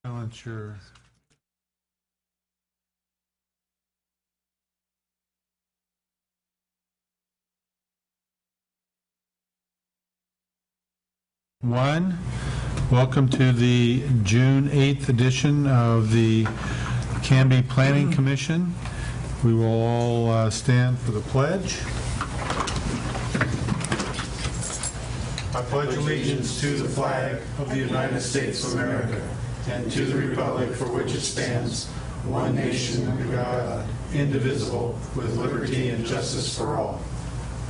Silence your. Welcome to the June 8th edition of the Canby Planning Commission. We will all stand for the pledge. I pledge allegiance to the flag of the United States of America and to the republic for which it stands, one nation under God, indivisible, with liberty and justice for all.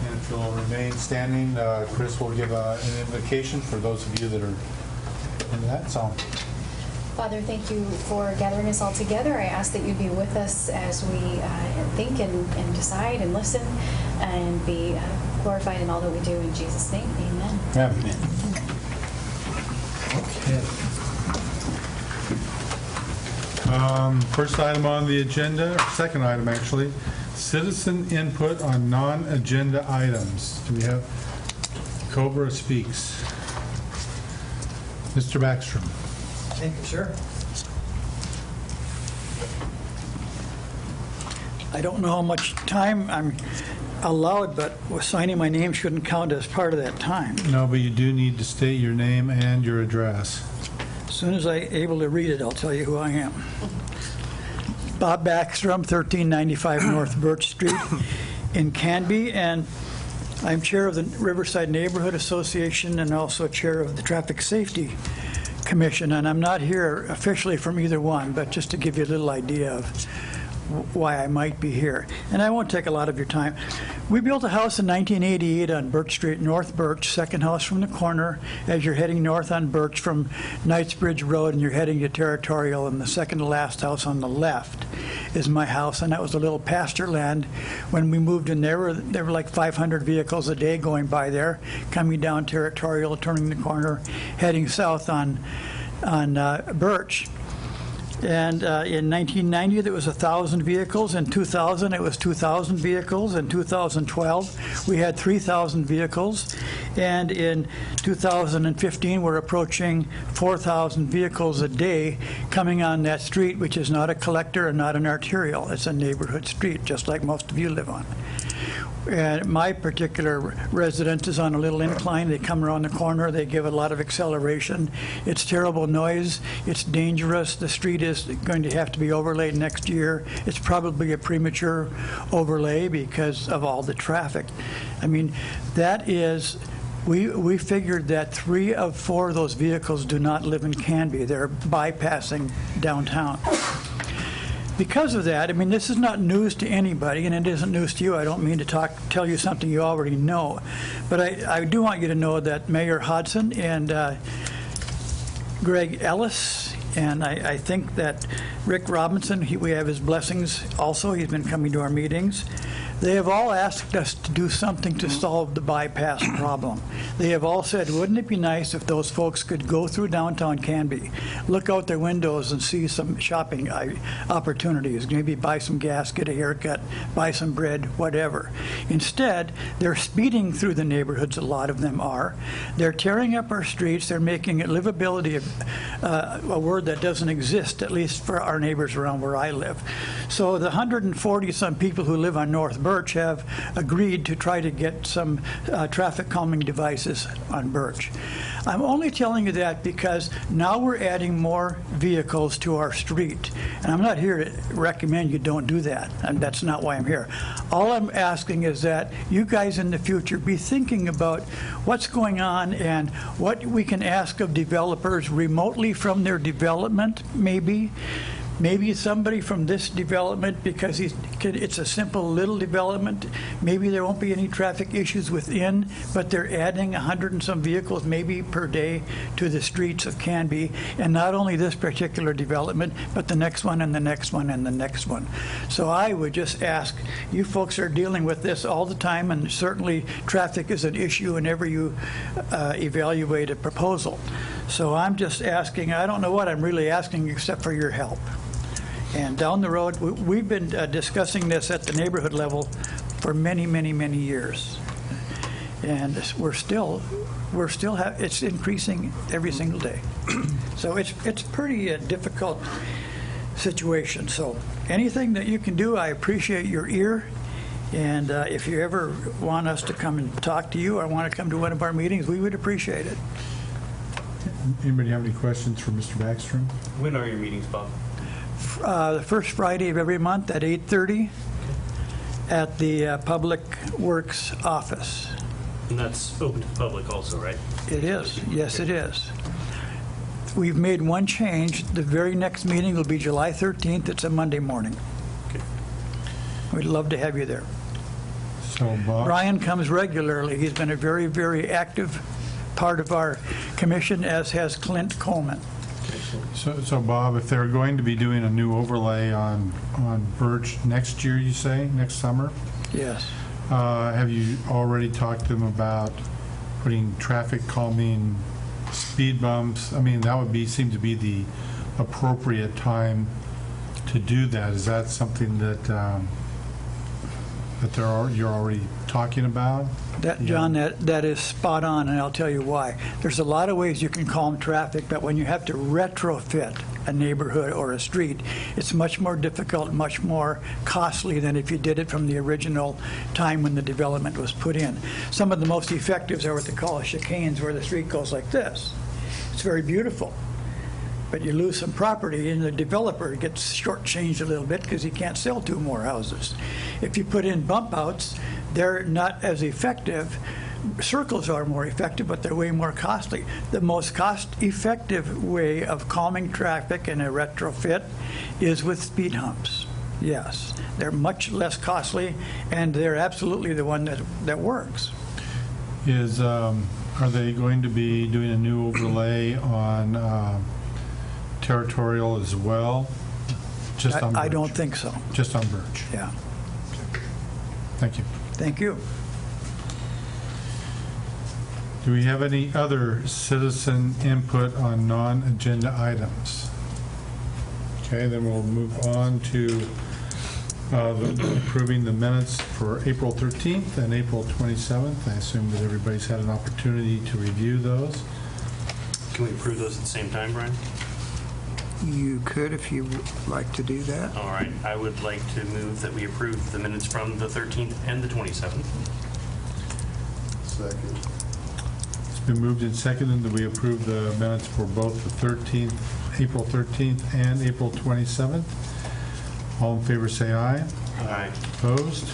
And if you'll remain standing, Chris will give an invocation for those of you that are in that zone. Father, thank you for gathering us all together. I ask that you be with us as we think and decide and listen and be glorified in all that we do. In Jesus' name, amen. Amen. Okay. First item on the agenda, or second item actually, citizen input on non-agenda items. Do we have Cobra Speaks? Mr. Backstrom. Thank you, sir. I don't know how much time I'm allowed, but signing my name shouldn't count as part of that time. No, but you do need to state your name and your address. As soon as I'm able to read it, I'll tell you who I am. Bob Backstrom, 1395 North Birch Street in Canby, and I'm chair of the Riverside Neighborhood Association and also chair of the Traffic Safety Commission. And I'm not here officially from either one, but just to give you a little idea of why I might be here. And I won't take a lot of your time. We built a house in 1988 on Birch Street, North Birch, second house from the corner as you're heading north on Birch from Knightsbridge Road and you're heading to Territorial, and the second to last house on the left is my house, and that was a little pasture land. When we moved in there were like 500 vehicles a day going by there, coming down Territorial, turning the corner, heading south on Birch. And in 1990, there was 1,000 vehicles. In 2000, it was 2,000 vehicles. In 2012, we had 3,000 vehicles. And in 2015, we're approaching 4,000 vehicles a day coming on that street, which is not a collector and not an arterial. It's a neighborhood street, just like most of you live on. And my particular residence is on a little incline. They come around the corner. They give a lot of acceleration. It's terrible noise. It's dangerous. The street is going to have to be overlaid next year. It's probably a premature overlay because of all the traffic. I mean, that is, we figured that 3 of 4 of those vehicles do not live in Canby. They're bypassing downtown. Because of that, I mean, this is not news to anybody, and it isn't news to you. I don't mean to tell you something you already know. But I do want you to know that Mayor Hodson and Greg Ellis, and I think that Rick Robinson, we have his blessings also. He's been coming to our meetings. They have all asked us to do something to solve the bypass problem. They have all said, wouldn't it be nice if those folks could go through downtown Canby, look out their windows and see some shopping opportunities, maybe buy some gas, get a haircut, buy some bread, whatever. Instead, they're speeding through the neighborhoods, a lot of them are. They're tearing up our streets. They're making it livability a word that doesn't exist, at least for our neighbors around where I live. So the 140-some people who live on North Birch have agreed to try to get some traffic calming devices on Birch. I'm only telling you that because now we're adding more vehicles to our street. And I'm not here to recommend you don't do that, and that's not why I'm here. All I'm asking is that you guys in the future be thinking about what's going on and what we can ask of developers remotely from their development, maybe. Maybe somebody from this development, because it's a simple little development, maybe there won't be any traffic issues within, but they're adding 100 and some vehicles maybe per day to the streets of Canby, and not only this particular development, but the next one and the next one and the next one. So I would just ask, you folks are dealing with this all the time, and certainly traffic is an issue whenever you evaluate a proposal. So I'm just asking, I don't know what I'm really asking except for your help. And down the road, we've been discussing this at the neighborhood level for many, many, many years. And we're still we're still it's increasing every single day. So it's pretty difficult situation. So anything that you can do, I appreciate your ear. And if you ever want us to come and talk to you or want to come to one of our meetings, we would appreciate it. Anybody have any questions for Mr. Backstrom? When are your meetings, Bob? The first Friday of every month at 8:30 at the Public Works office. And that's open to the public also, right? It is. Yes, it is. We've made one change. The very next meeting will be July 13th. It's a Monday morning. Okay. We'd love to have you there. So, Bob? Brian comes regularly. He's been a very, very active part of our commission, as has Clint Coleman. So Bob, if they're going to be doing a new overlay on Birch next year, you say, next summer, Yes. have you already talked to them about putting traffic calming speed bumps? I mean, that would seem to be the appropriate time to do that. Is that something that you're already talking about? John, that is spot on, and I'll tell you why. There's a lot of ways you can calm traffic, but when you have to retrofit a neighborhood or a street, it's much more difficult, much more costly than if you did it from the original time when the development was put in. Some of the most effectives are what they call chicanes, where the street goes like this. It's very beautiful, but you lose some property, and the developer gets shortchanged a little bit because he can't sell 2 more houses. If you put in bump outs, they're not as effective. Circles are more effective, but they're way more costly. The most cost-effective way of calming traffic in a retrofit is with speed humps. Yes, they're much less costly, and they're absolutely the one that works. Are they going to be doing a new overlay on Territorial as well? Just on Birch? I don't think so. Just on Birch. Yeah. Thank you. Thank you. Do we have any other citizen input on non-agenda items? Okay, then we'll move on to approving the minutes for April 13th and April 27th. I assume that everybody's had an opportunity to review those. Can we approve those at the same time, Brian? You could if you would like to do that. All right. I would like to move that we approve the minutes from the 13th and the 27th. Second. It's been moved and seconded that we approve the minutes for both the 13th, April 13th and April 27th. All in favor say aye. Aye. Opposed?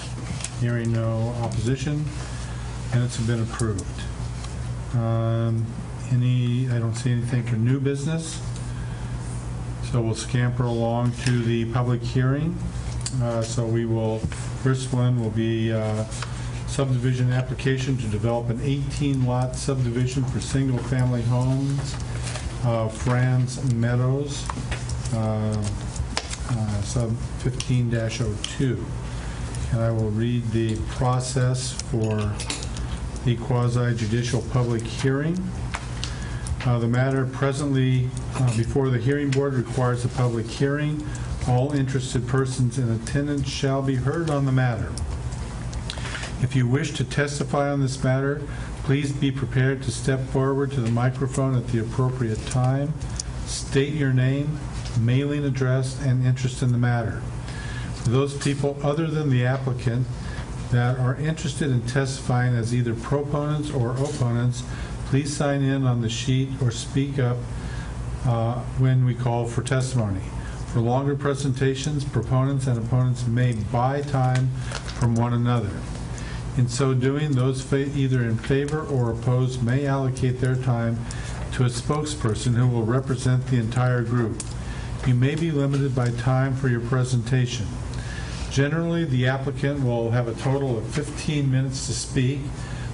Hearing no opposition. Minutes have been approved. I don't see anything for new business. So we'll scamper along to the public hearing. First one will be subdivision application to develop an 18-lot subdivision for single-family homes, Franz Meadows, sub 15-02. And I will read the process for the quasi-judicial public hearing. The matter presently before the hearing board requires a public hearing. All interested persons in attendance shall be heard on the matter. If you wish to testify on this matter, please be prepared to step forward to the microphone at the appropriate time. State your name, mailing address, and interest in the matter. For those people other than the applicant that are interested in testifying as either proponents or opponents, please sign in on the sheet or speak up when we call for testimony. For longer presentations, proponents and opponents may buy time from one another. In so doing, those either in favor or opposed may allocate their time to a spokesperson who will represent the entire group. You may be limited by time for your presentation. Generally, the applicant will have a total of 15 minutes to speak.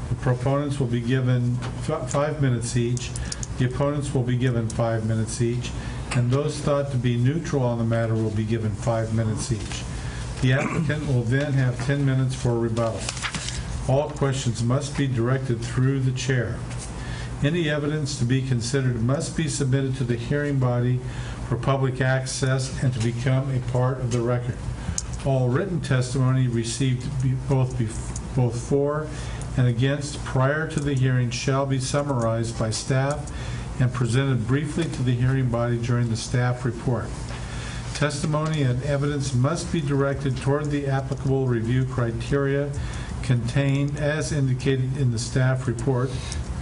The proponents will be given 5 minutes each. The opponents will be given 5 minutes each. And those thought to be neutral on the matter will be given 5 minutes each. The applicant will then have 10 minutes for rebuttal. All questions must be directed through the chair. Any evidence to be considered must be submitted to the hearing body for public access and to become a part of the record. All written testimony received both for and against prior to the hearing shall be summarized by staff and presented briefly to the hearing body during the staff report. Testimony and evidence must be directed toward the applicable review criteria contained as indicated in the staff report,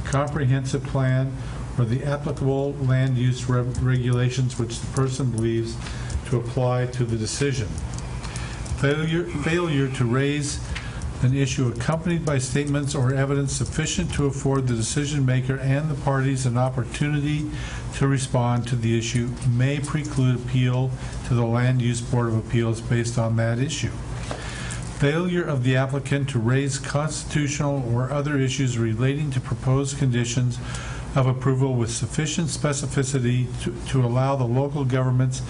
comprehensive plan, or the applicable land use regulations which the person believes to apply to the decision. Failure to raise an issue accompanied by statements or evidence sufficient to afford the decision maker and the parties an opportunity to respond to the issue may preclude appeal to the Land Use Board of Appeals based on that issue. Failure of the applicant to raise constitutional or other issues relating to proposed conditions of approval with sufficient specificity to allow the local governments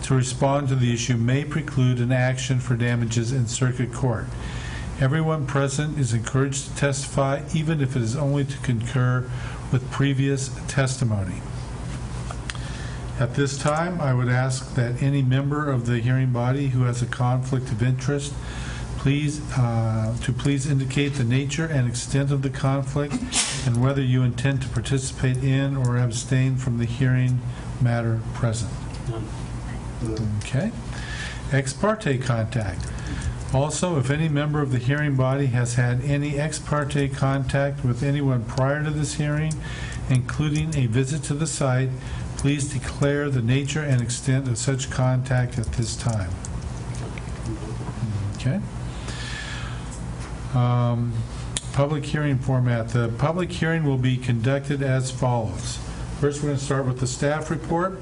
to respond to the issue may preclude an action for damages in circuit court. Everyone present is encouraged to testify, even if it is only to concur with previous testimony. At this time, I would ask that any member of the hearing body who has a conflict of interest please indicate the nature and extent of the conflict and whether you intend to participate in or abstain from the hearing matter present. Okay. Ex parte contact. Also, if any member of the hearing body has had any ex parte contact with anyone prior to this hearing, including a visit to the site, please declare the nature and extent of such contact at this time. Okay. Public hearing format. The public hearing will be conducted as follows. First, we're going to start with the staff report,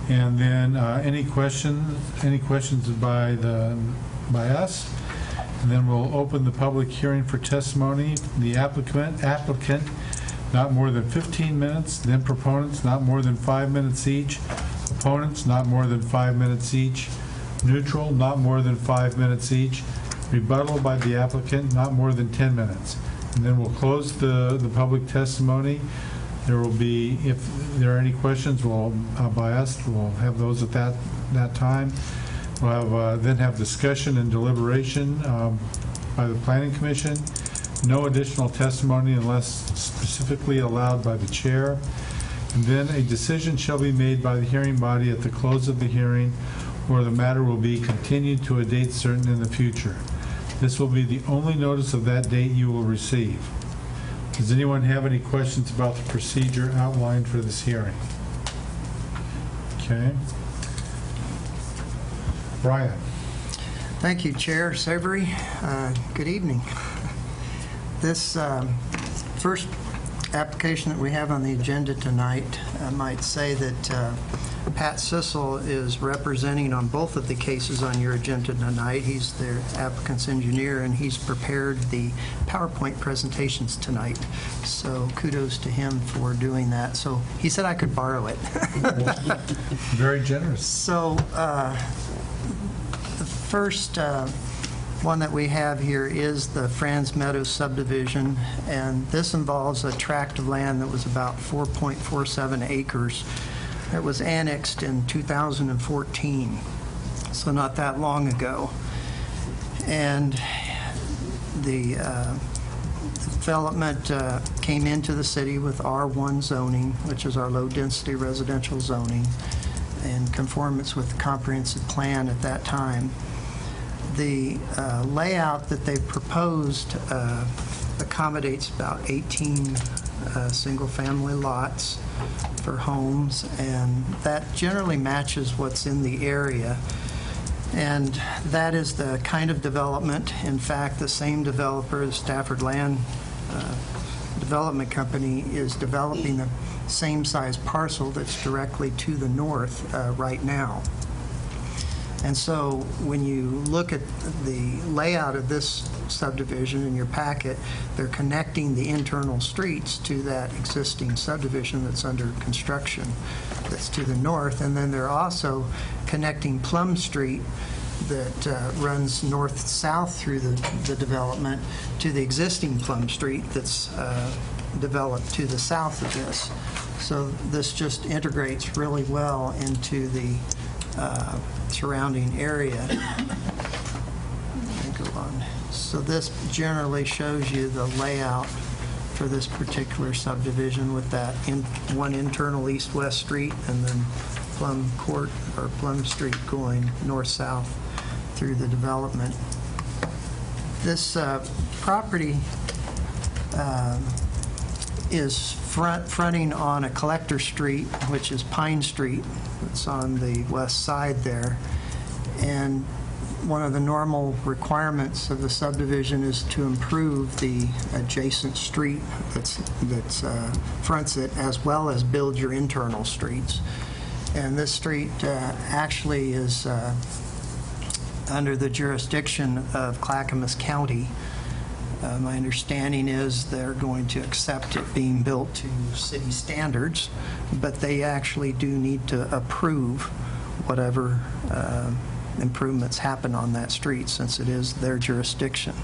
and then any questions by us, and then we'll open the public hearing for testimony. The applicant not more than 15 minutes, then proponents not more than 5 minutes each, opponents not more than 5 minutes each, neutral not more than 5 minutes each, rebuttal by the applicant not more than 10 minutes. And then we'll close the public testimony. There will be, if there are any questions, by us, we'll have those at that time. We'll then have discussion and deliberation by the Planning Commission. No additional testimony unless specifically allowed by the chair. And then a decision shall be made by the hearing body at the close of the hearing, or the matter will be continued to a date certain in the future. This will be the only notice of that date you will receive. Does anyone have any questions about the procedure outlined for this hearing? Okay. Brian. Thank you, Chair Savory. Good evening. This first application that we have on the agenda tonight, I might say that Pat Sissel is representing on both of the cases on your agenda tonight. He's their applicant's engineer, and he's prepared the PowerPoint presentations tonight. So kudos to him for doing that. So he said I could borrow it. Very generous. So the first one that we have here is the Franz Meadows subdivision, and this involves a tract of land that was about 4.47 acres. It was annexed in 2014, so not that long ago. And the development came into the city with R1 zoning, which is our low-density residential zoning, in conformance with the comprehensive plan at that time. The layout that they proposed accommodates about 18 single-family lots for homes, and that generally matches what's in the area. And that is the kind of development. In fact, the same developer, the Stafford Land Development Company, is developing the same size parcel that's directly to the north right now. And so when you look at the layout of this subdivision in your packet, they're connecting the internal streets to that existing subdivision that's under construction that's to the north. And then they're also connecting Plum Street that runs north-south through the development to the existing Plum Street that's developed to the south of this. So this just integrates really well into the surrounding area. Go on So this generally shows you the layout for this particular subdivision with that one internal east-west street and then Plum Court or Plum Street going north-south through the development. This property is fronting on a collector street, which is Pine Street. It's on the west side there. And one of the normal requirements of the subdivision is to improve the adjacent street that fronts it, as well as build your internal streets. And this street actually is under the jurisdiction of Clackamas County. My understanding is they're going to accept it being built to city standards, but they actually do need to approve whatever improvements happen on that street, since it is their jurisdiction.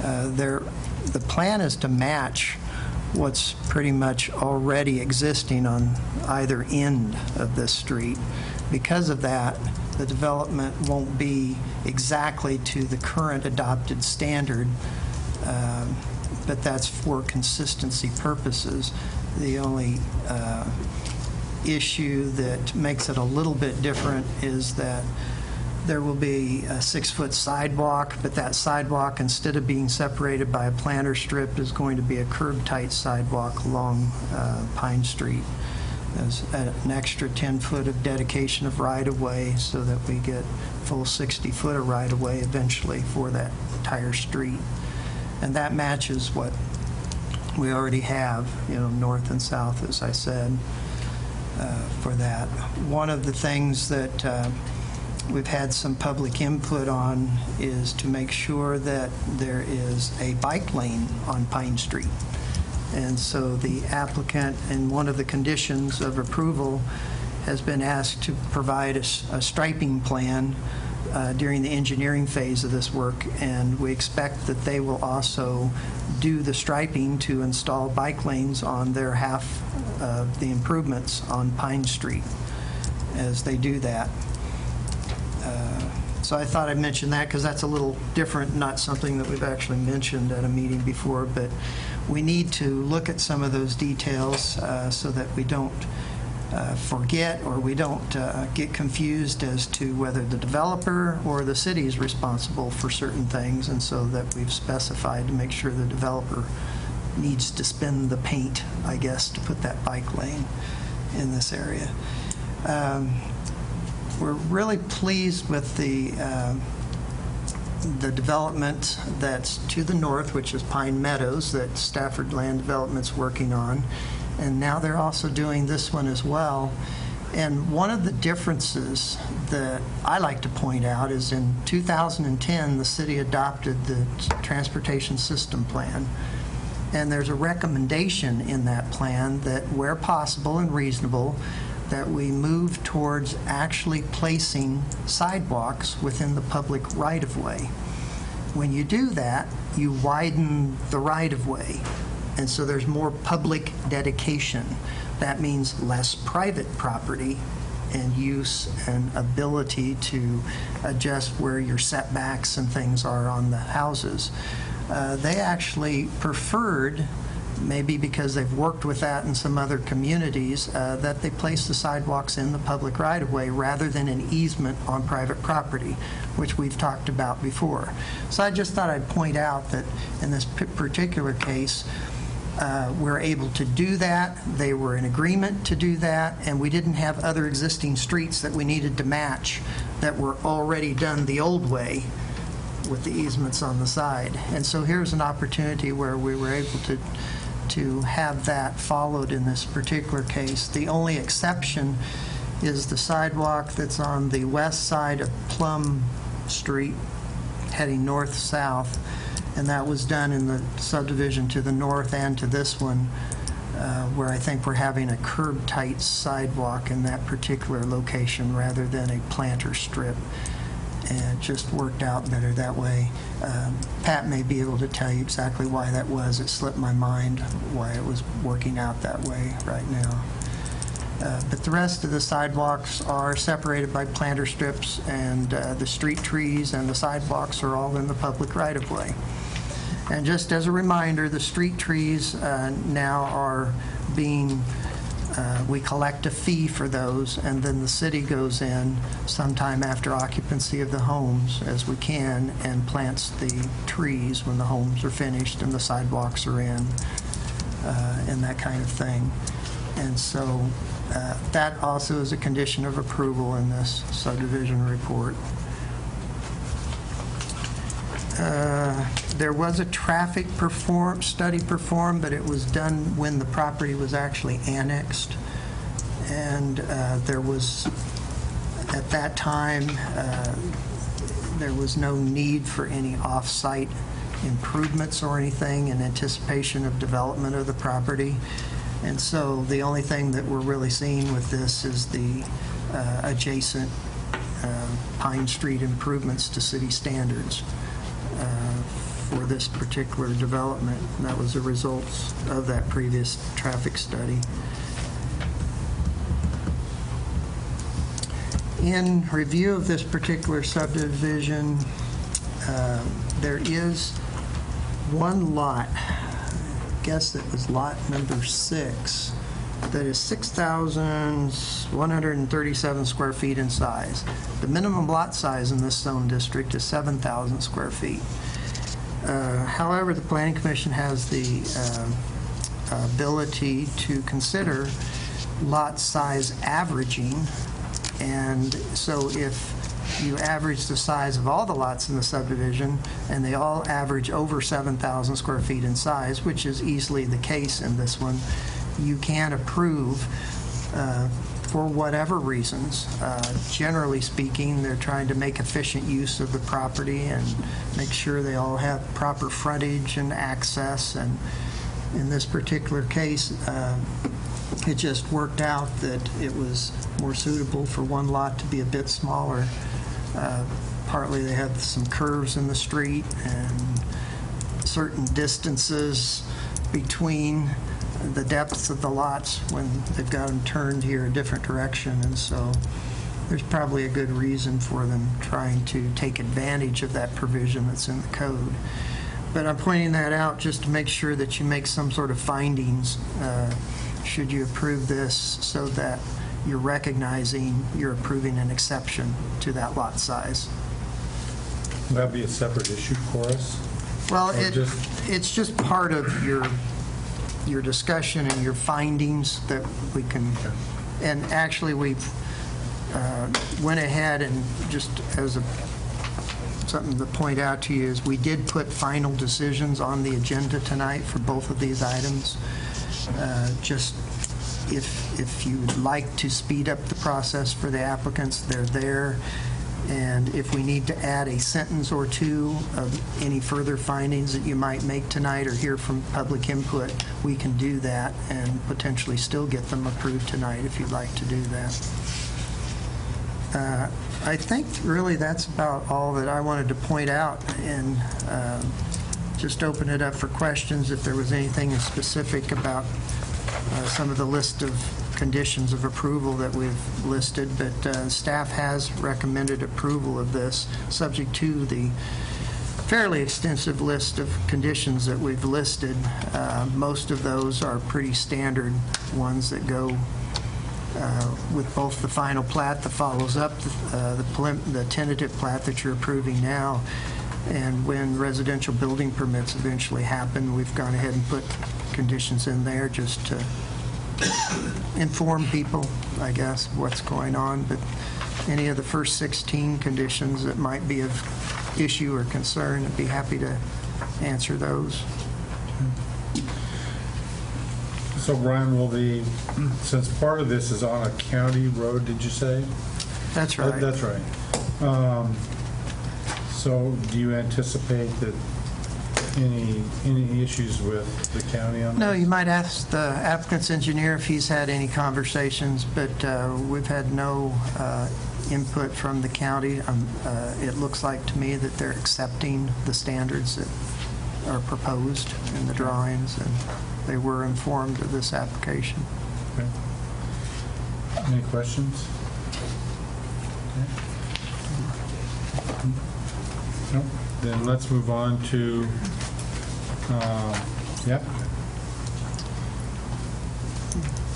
The plan is to match what's pretty much already existing on either end of this street. Because of that, the development won't be exactly to the current adopted standard, but that's for consistency purposes. The only issue that makes it a little bit different is that there will be a 6-foot sidewalk, but that sidewalk, instead of being separated by a planter strip, is going to be a curb-tight sidewalk along Pine Street. There's an extra 10-foot of dedication of right-of-way so that we get full 60-foot of right-of-way eventually for that entire street. And that matches what we already have, north and south, as I said, for that. One of the things that we've had some public input on is to make sure that there is a bike lane on Pine Street. And so the applicant, in one of the conditions of approval, has been asked to provide a striping plan during the engineering phase of this work, and we expect that they will also do the striping to install bike lanes on their half of the improvements on Pine Street as they do that. So I thought I'd mention that because that's a little different, not something that we've actually mentioned at a meeting before, but we need to look at some of those details so that we don't forget or we don't get confused as to whether the developer or the city is responsible for certain things, and so that we've specified to make sure the developer needs to spend the paint, I guess, to put that bike lane in this area. We're really pleased with the development that's to the north, which is Pine Meadows, that Stafford Land Development's working on. And now they're also doing this one as well. And one of the differences that I like to point out is in 2010, the city adopted the Transportation System Plan. And there's a recommendation in that plan that where possible and reasonable, that we move towards actually placing sidewalks within the public right-of-way. When you do that, you widen the right-of-way, and so there's more public dedication. That means less private property and use and ability to adjust where your setbacks and things are on the houses. They actually preferred, maybe because they've worked with that in some other communities, that they place the sidewalks in the public right-of-way rather than an easement on private property, which we've talked about before. So I just thought I'd point out that in this particular case, we're able to do that. They were in agreement to do that, and we didn't have other existing streets that we needed to match that were already done the old way with the easements on the side. And so here's an opportunity where we were able to have that followed in this particular case. The only exception is the sidewalk that's on the west side of Plum Street heading north-south, and that was done in the subdivision to the north and to this one, where I think we're having a curb-tight sidewalk in that particular location rather than a planter strip. And it just worked out better that way. Pat may be able to tell you exactly why that was. It slipped my mind why it was working out that way right now. But the rest of the sidewalks are separated by planter strips, and the street trees and the sidewalks are all in the public right-of-way. And just as a reminder, the street trees now are being, we collect a fee for those, and then the city goes in sometime after occupancy of the homes, as we can, and plants the trees when the homes are finished and the sidewalks are in, and that kind of thing. And so that also is a condition of approval in this subdivision report. There was a traffic study performed, but it was done when the property was actually annexed. And there was, at that time, there was no need for any off-site improvements or anything in anticipation of development of the property. And so the only thing that we're really seeing with this is the adjacent Pine Street improvements to city standards for this particular development. And that was the results of that previous traffic study. In review of this particular subdivision, there is one lot, I guess it was lot number 6, that is 6,137 square feet in size. The minimum lot size in this zone district is 7,000 square feet. However, the Planning Commission has the ability to consider lot size averaging, and so if you average the size of all the lots in the subdivision and they all average over 7,000 square feet in size, which is easily the case in this one, you can approve for whatever reasons. Generally speaking, they're trying to make efficient use of the property and make sure they all have proper frontage and access. And in this particular case, it just worked out that it was more suitable for one lot to be a bit smaller. Partly they have some curves in the street and certain distances between the depths of the lots when they've got them turned here a different direction, and so there's probably a good reason for them trying to take advantage of that provision that's in the code. But I'm pointing that out just to make sure that you make some sort of findings should you approve this, so that you're recognizing you're approving an exception to that lot size. Will that be a separate issue for us? Well, it's just part of your discussion and your findings that we can, and actually we've went ahead and just as something to point out to you is we did put final decisions on the agenda tonight for both of these items. Just if you would like to speed up the process for the applicants, they're there. And if we need to add a sentence or two of any further findings that you might make tonight or hear from public input, we can do that and potentially still get them approved tonight if you'd like to do that. I think really that's about all that I wanted to point out, and just open it up for questions if there was anything specific about some of the list of conditions of approval that we've listed, but staff has recommended approval of this, subject to the fairly extensive list of conditions that we've listed. Most of those are pretty standard ones that go with both the final plat that follows up the tentative plat that you're approving now, and when residential building permits eventually happen, we've gone ahead and put conditions in there just to inform people, I guess, what's going on. But any of the first 16 conditions that might be of issue or concern, I'd be happy to answer those. So Brian, since part of this is on a county road, did you say? That's right. That's right. So do you anticipate that any issues with the county on this? No, you might ask the applicant's engineer if he's had any conversations, but we've had no input from the county. It looks like to me that they're accepting the standards that are proposed in the drawings, and they were informed of this application. Okay. Any questions? Okay. Nope. Then let's move on to, yep.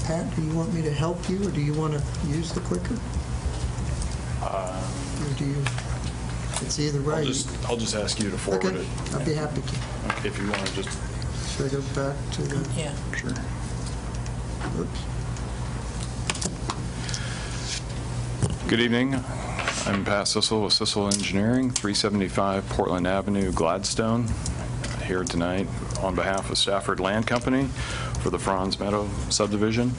Pat, do you want me to help you, or do you want to use the clicker? Or do you? It's either way. I'll just ask you to forward Okay, it. I'd be happy to. Okay, if you want to just. Should I go back to the? Yeah. Sure. Oops. Good evening. I'm Pat Sissel with Sissel Engineering, 375 Portland Avenue, Gladstone, here tonight on behalf of Stafford Land Company for the Franz Meadow subdivision.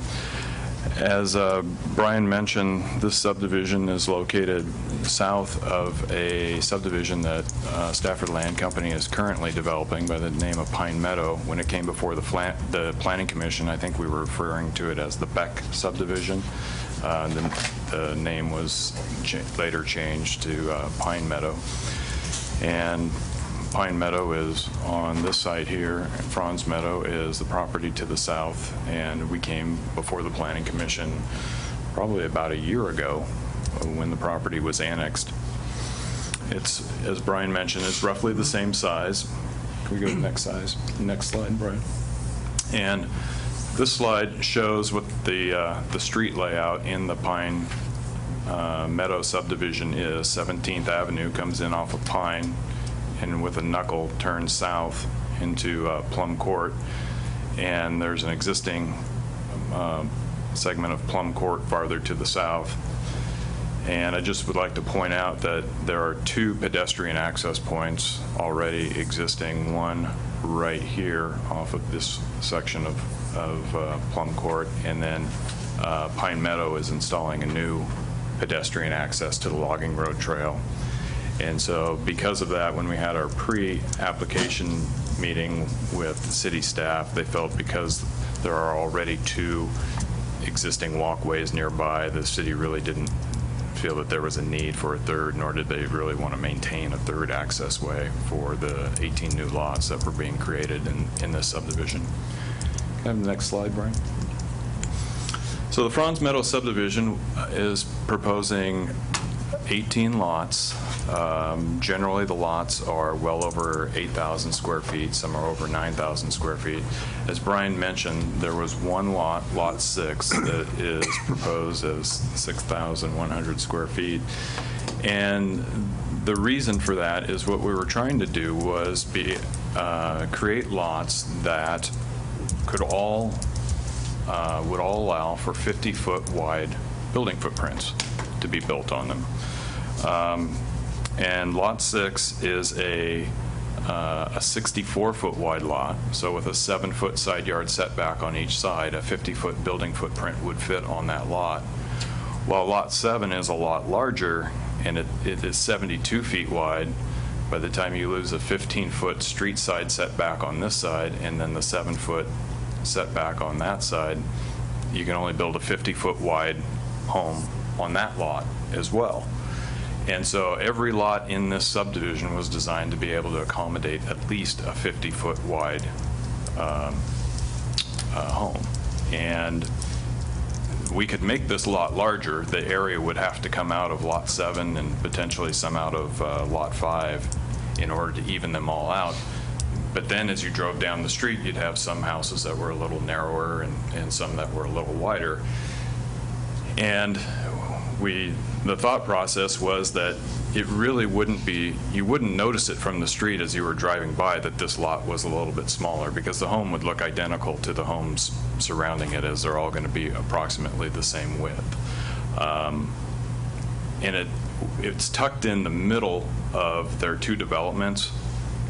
As Brian mentioned, this subdivision is located south of a subdivision that Stafford Land Company is currently developing by the name of Pine Meadow. When it came before the Planning Commission, I think we were referring to it as the Beck subdivision. The name was later changed to Pine Meadow. And Pine Meadow is on this side here. Franz Meadow is the property to the south, and we came before the Planning Commission probably about a year ago when the property was annexed. It's, as Brian mentioned, it's roughly the same size. Can we go to the next slide, Brian? And this slide shows what the street layout in the Pine Meadow subdivision is. 17th Avenue comes in off of Pine, and with a knuckle turns south into Plum Court, and there's an existing segment of Plum Court farther to the south. And I just would like to point out that there are two pedestrian access points already existing, one right here off of this section of Plum Court, and then Pine Meadow is installing a new pedestrian access to the logging road trail. And so because of that, when we had our pre-application meeting with the city staff, they felt because there are already two existing walkways nearby, the city really didn't feel that there was a need for a third, nor did they really want to maintain a third access way for the 18 new lots that were being created in this subdivision. Can I have the next slide, Brian? So the Franz Meadow subdivision is proposing 18 lots. Generally, the lots are well over 8,000 square feet. Some are over 9,000 square feet. As Brian mentioned, there was one lot, Lot 6, that is proposed as 6,100 square feet. And the reason for that is what we were trying to do was create lots that would all allow for 50-foot wide building footprints to be built on them. And Lot 6 is a 64-foot wide lot, so with a 7-foot side yard setback on each side, a 50-foot building footprint would fit on that lot. While Lot 7 is a lot larger, and it is 72 feet wide, by the time you lose a 15-foot street side setback on this side and then the 7-foot setback on that side, you can only build a 50-foot wide home on that lot as well. And so every lot in this subdivision was designed to be able to accommodate at least a 50-foot wide home. And we could make this lot larger. The area would have to come out of Lot 7 and potentially some out of Lot 5 in order to even them all out. But then as you drove down the street, you'd have some houses that were a little narrower and some that were a little wider. And the thought process was that it really wouldn't be, you wouldn't notice it from the street as you were driving by that this lot was a little bit smaller, because the home would look identical to the homes surrounding it, as they're all going to be approximately the same width. And it's tucked in the middle of their two developments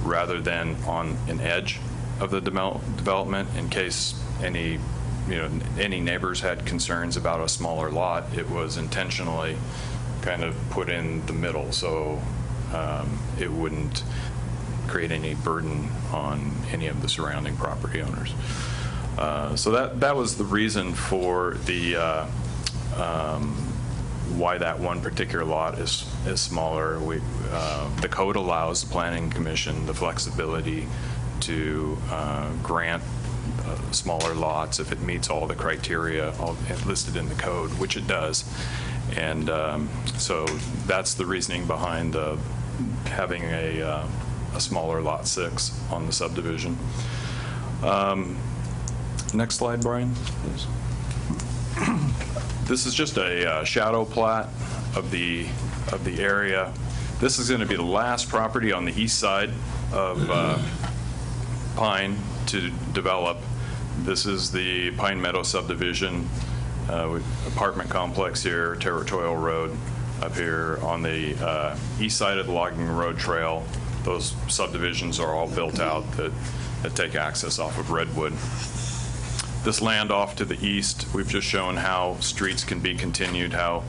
rather than on an edge of the development, in case any neighbors had concerns about a smaller lot. It was intentionally kind of put in the middle, so it wouldn't create any burden on any of the surrounding property owners. So that was the reason for the why that one particular lot is smaller. The code allows the Planning Commission the flexibility to grant smaller lots if it meets all the criteria listed in the code, which it does. And so that's the reasoning behind having a smaller lot 6 on the subdivision. Next slide, Brian, please. This is just a shadow plat of the area. This is going to be the last property on the east side of Pine to develop. This is the Pine Meadow subdivision, apartment complex here, Territorial Road up here on the east side of the logging road trail. Those subdivisions are all built out that take access off of Redwood. This land off to the east, we've just shown how streets can be continued, how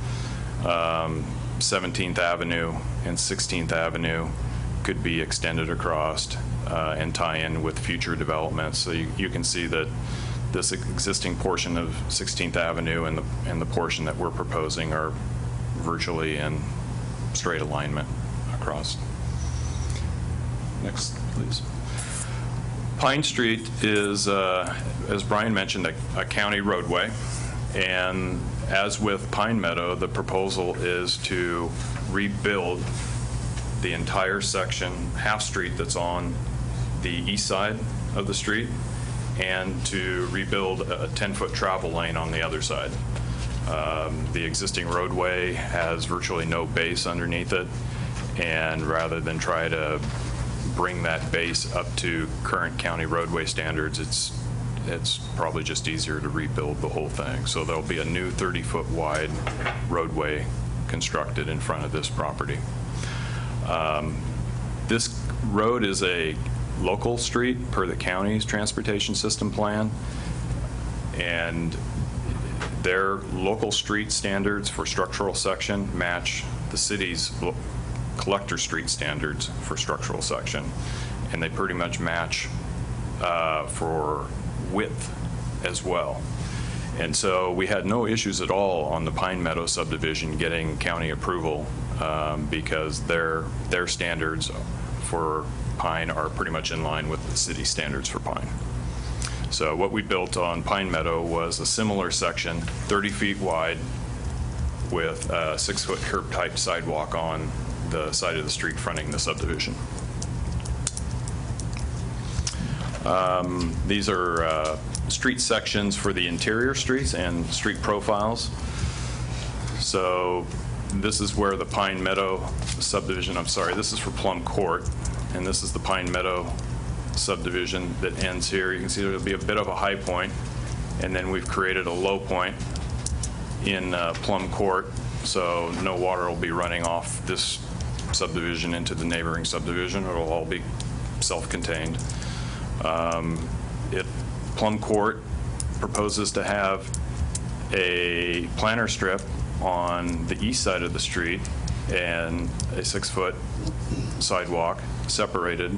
17th Avenue and 16th Avenue could be extended across and tie in with future developments. So you can see that this existing portion of 16th Avenue and the portion that we're proposing are virtually in straight alignment across. Next, please. Pine Street is, as Brian mentioned, a county roadway, and as with Pine Meadow, the proposal is to rebuild the entire section, half street that's on the east side of the street, and to rebuild a 10-foot travel lane on the other side. The existing roadway has virtually no base underneath it, and rather than try to bring that base up to current county roadway standards, it's probably just easier to rebuild the whole thing. So there'll be a new 30-foot wide roadway constructed in front of this property. This road is a local street per the county's transportation system plan, and their local street standards for structural section match the city's collector street standards for structural section, and they pretty much match for width as well. And so we had no issues at all on the Pine Meadow subdivision getting county approval because their standards for Pine are pretty much in line with the city standards for Pine. So what we built on Pine Meadow was a similar section, 30 feet wide, with a 6-foot curb type sidewalk on the side of the street fronting the subdivision. These are street sections for the interior streets and street profiles. So this is where the Pine Meadow subdivision, I'm sorry, this is for Plum Court, and this is the Pine Meadow subdivision that ends here. You can see there'll be a bit of a high point, and then we've created a low point in Plum Court, so no water will be running off this subdivision into the neighboring subdivision. It'll all be self-contained. Plum Court proposes to have a planter strip on the east side of the street and a 6-foot sidewalk separated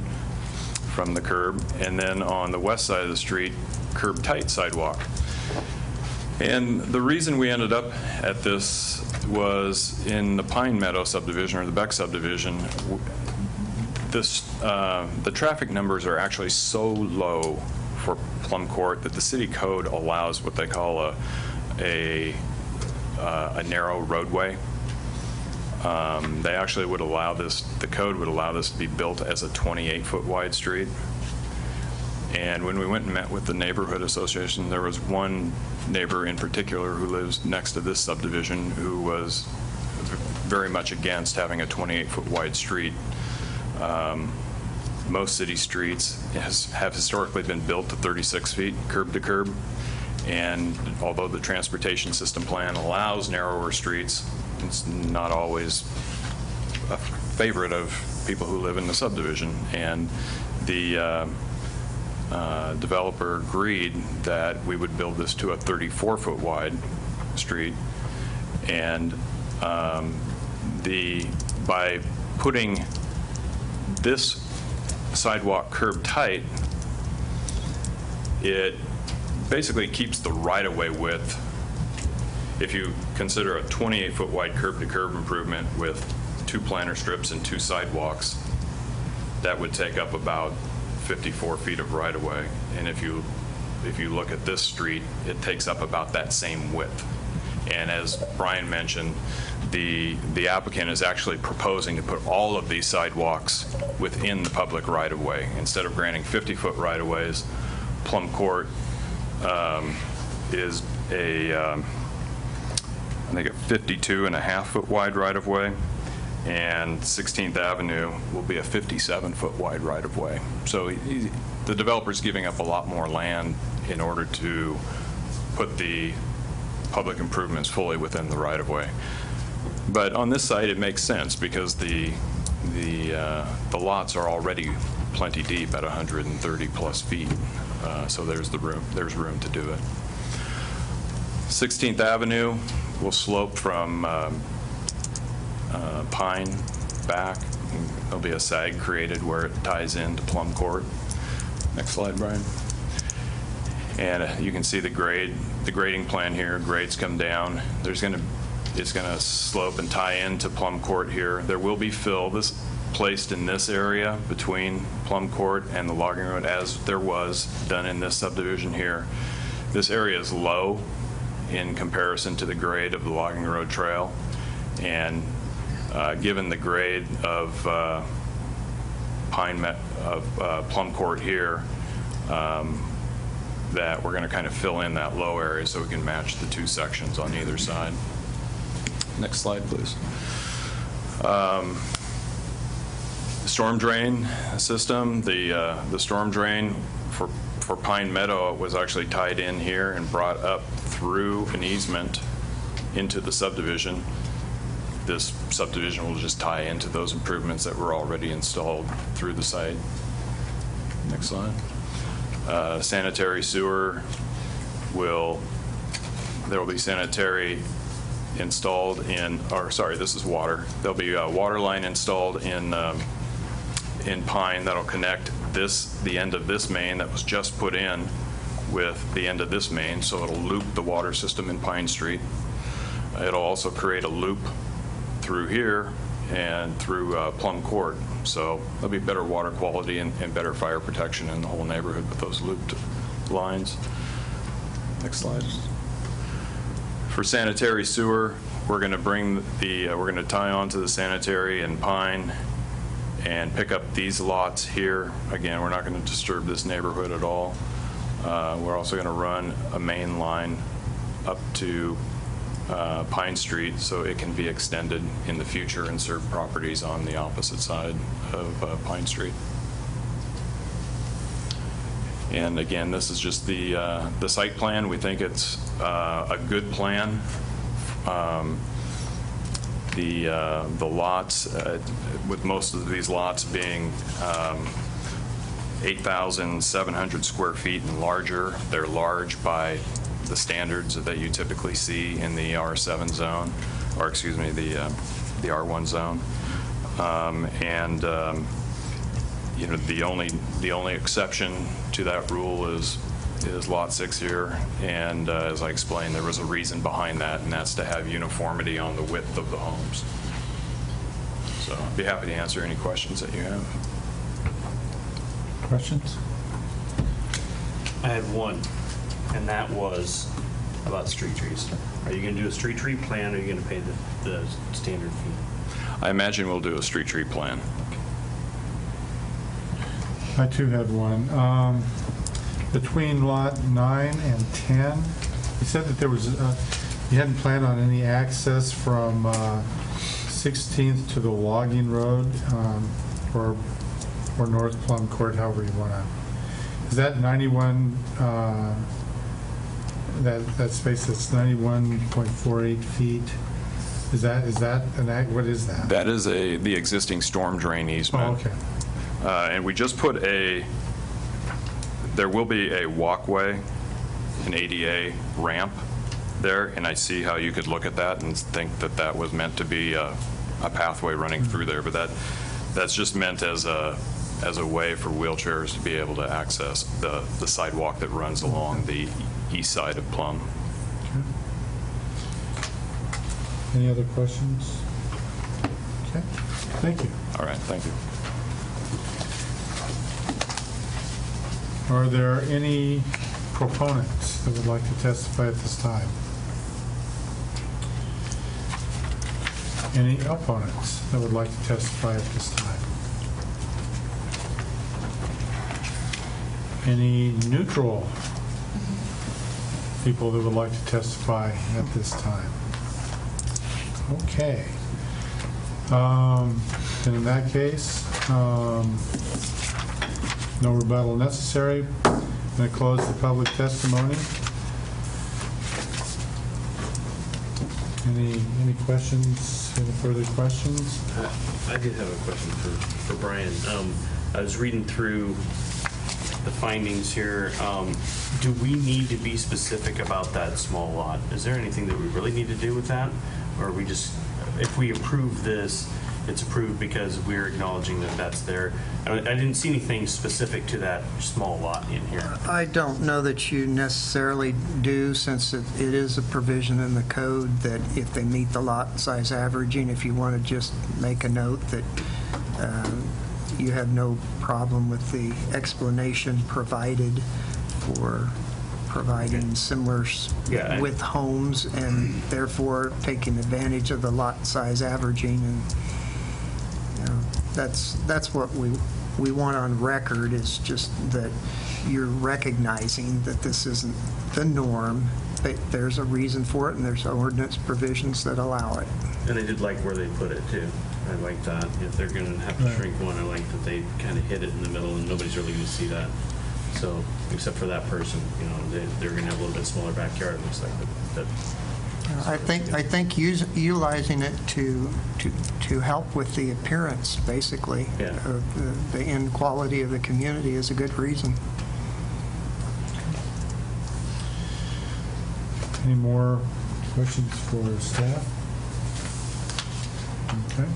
from the curb, and then on the west side of the street, curb tight sidewalk. And the reason we ended up at this was in the Pine Meadow subdivision, or the Beck subdivision, the traffic numbers are actually so low for Plum Court that the city code allows what they call a narrow roadway. They actually would allow this, the code would allow this to be built as a 28-foot wide street. And when we went and met with the neighborhood association, there was one neighbor in particular who lives next to this subdivision who was very much against having a 28-foot wide street. Most city streets have historically been built to 36 feet curb to curb, and although the transportation system plan allows narrower streets, it's not always a favorite of people who live in the subdivision. And the developer agreed that we would build this to a 34-foot wide street, and by putting this sidewalk curb tight, it basically keeps the right-of-way width. If you consider a 28-foot wide curb-to-curb improvement with 2 planter strips and 2 sidewalks, that would take up about 54 feet of right-of-way. And if you if you look at this street, it takes up about that same width. And as Brian mentioned, the applicant is actually proposing to put all of these sidewalks within the public right-of-way. Instead of granting 50-foot right-of-ways, Plum Court is I think a 52.5-foot wide right-of-way, and 16th Avenue will be a 57-foot wide right-of-way. So the developer's giving up a lot more land in order to put the public improvements fully within the right-of-way. But on this site, it makes sense because the lots are already plenty deep at 130 plus feet. So there's room to do it. 16th Avenue will slope from Pine back. There'll be a sag created where it ties into Plum Court. Next slide, Brian. And you can see the grading plan here. Grades come down. It's going to slope and tie into Plum Court here. There will be fill placed in this area between Plum Court and the logging road, as there was done in this subdivision here. This area is low in comparison to the grade of the logging road trail, and given the grade of Plum Court here, that we're going to kind of fill in that low area so we can match the two sections on either side. Next slide, please. Storm drain system. The storm drain for Pine Meadow was actually tied in here and brought up through an easement into the subdivision. This subdivision will just tie into those improvements that were already installed through the site. Next slide. Sanitary sewer there will be sanitary installed this is water. There'll be a water line installed in Pine that'll connect the end of this main that was just put in with the end of this main, so it'll loop the water system in Pine Street. It'll also create a loop through here and through Plum Court, so there'll be better water quality and better fire protection in the whole neighborhood with those looped lines. Next slide. For sanitary sewer, we're going to tie onto the sanitary in Pine and pick up these lots here. Again, we're not going to disturb this neighborhood at all. We're also going to run a main line up to Pine Street so it can be extended in the future and serve properties on the opposite side of Pine Street. And again, this is just the site plan. We think it's a good plan. The lots, with most of these lots being 8,700 square feet and larger, they're large by the standards that you typically see in the R7 zone, or excuse me, the R1 zone. The only exception to that rule is Lot 6 here, and as I explained, there was a reason behind that, and that's to have uniformity on the width of the homes. So I'd be happy to answer any questions that you have. Questions? I had one, and that was about street trees. Are you going to do a street tree plan, or are you going to pay the standard fee? I imagine we'll do a street tree plan. I too had one. Between lot 9 and 10, you said that there was, you hadn't planned on any access from 16th to the logging road, or North Plum Court, however you want to. Is that 91, that space that's 91.48 feet? Is that what is that? That is the existing storm drain easement. Oh, okay. And we just put there will be a walkway, an ADA ramp there, and I see how you could look at that and think that that was meant to be a pathway running through there, but that's just meant as a way for wheelchairs to be able to access the sidewalk that runs along the east side of Plum. Okay. Any other questions? Okay, thank you. All right, thank you. Are there any proponents that would like to testify at this time? Any opponents that would like to testify at this time? Any neutral people that would like to testify at this time? Okay. Then in that case, no rebuttal necessary. I'm going to close the public testimony. Any questions? Any further questions? I did have a question for Brian. I was reading through the findings here. Do we need to be specific about that small lot? Is there anything that we really need to do with that? Or are we just, if we approve this, it's approved because we're acknowledging that that's there? I didn't see anything specific to that small lot in here. I don't know that you necessarily do, since it is a provision in the code that if they meet the lot size averaging, if you want to just make a note that you have no problem with the explanation provided for providing similar with homes, and therefore taking advantage of the lot size averaging, and that's what we want on record, is just that you're recognizing that this isn't the norm, but there's a reason for it, and there's ordinance provisions that allow it. And I did like where they put it too. I like that. If they're going to have to shrink one, I like that they kind of hit it in the middle and nobody's really going to see that. So, except for that person, they're going to have a little bit smaller backyard, it looks like. But I think utilizing it to help with the appearance, basically, of the end quality of the community is a good reason. Any more questions for staff? Okay.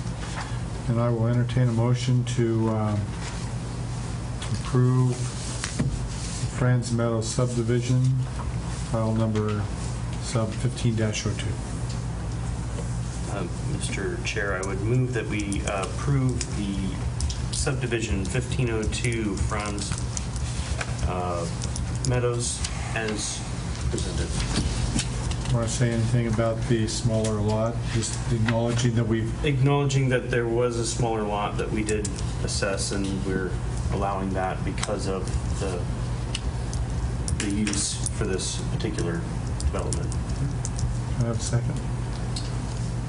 And I will entertain a motion to approve Franz Meadows subdivision, file number sub 15-02. Mr. Chair, I would move that we approve the subdivision 1502 Franz Meadows as presented. Want to say anything about the smaller lot? Just acknowledging that there was a smaller lot that we did assess, and we're allowing that because of the use for this particular development. Can I have a second?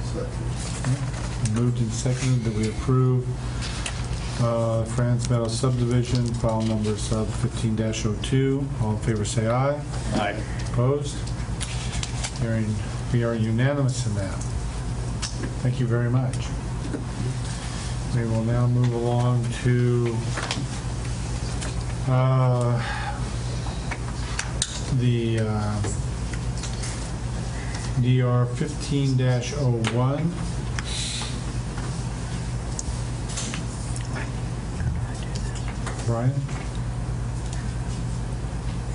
Second. Moved and seconded that we approve Franz Meadows subdivision, file number sub 15-02. All in favor say aye. Aye. Opposed? We are unanimous in that. Thank you very much. We will now move along to the DR 15-01. Brian?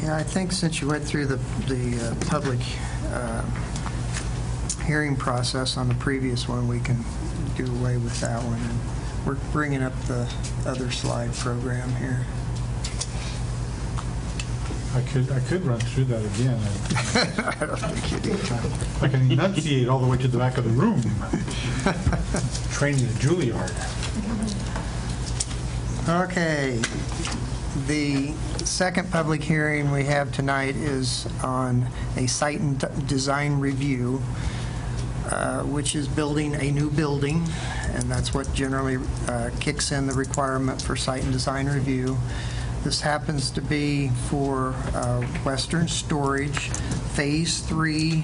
Yeah, I think since you went through the public hearing process on the previous one, we can do away with that one. And we're bringing up the other slide program here. I could run through that again. I don't think you need time. I can enunciate all the way to the back of the room. Training at Juilliard. Okay. The second public hearing we have tonight is on a site and design review, which is building a new building, and that's what generally kicks in the requirement for site and design review. This happens to be for Western Storage, Phase 3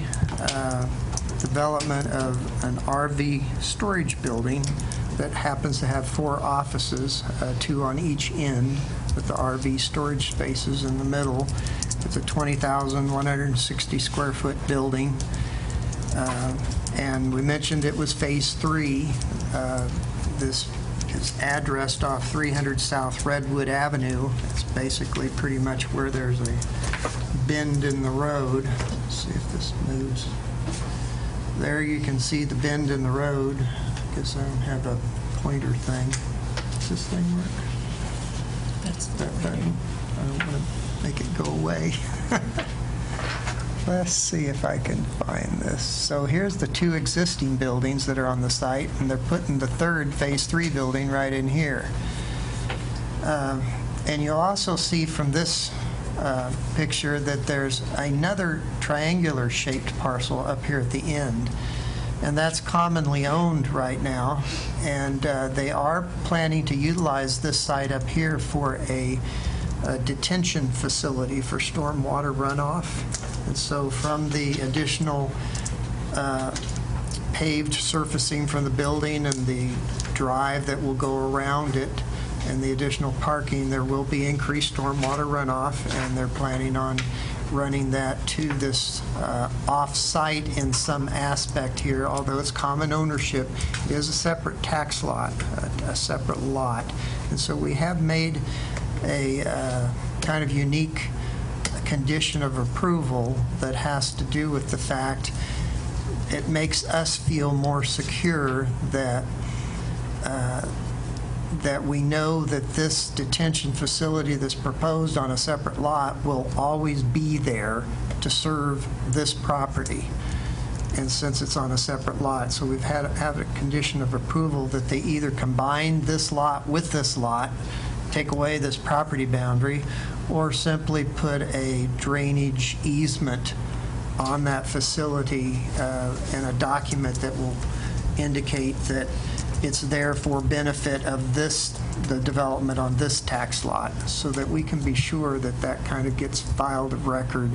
development of an RV storage building that happens to have 4 offices, 2 on each end, with the RV storage spaces in the middle. It's a 20,160 square foot building. And we mentioned it was Phase 3. This is addressed off 300 South Redwood Avenue. It's basically pretty much where there's a bend in the road. Let's see if this moves. There you can see the bend in the road. I guess I don't have a pointer thing. Does this thing work? That's That button? I don't know. make it go away. Let's see if I can find this. So here's the two existing buildings that are on the site, and they're putting the third Phase 3 building right in here. And you'll also see from this picture that there's another triangular shaped parcel up here at the end, and that's commonly owned right now, and they are planning to utilize this site up here for a detention facility for stormwater runoff. And so from the additional paved surfacing from the building and the drive that will go around it and the additional parking, there will be increased stormwater runoff, and they're planning on running that to this off-site in some aspect here. Although it's common ownership, it is a separate tax lot, a separate lot. And so we have made a kind of unique condition of approval that has to do with the fact it makes us feel more secure that that we know that this detention facility that's proposed on a separate lot will always be there to serve this property. And since it's on a separate lot, so we've had a condition of approval that they either combine this lot with this lot, take away this property boundary, or simply put a drainage easement on that facility and a document that will indicate that it's there for benefit of the development on this tax lot, so that we can be sure that that kind of gets filed of record.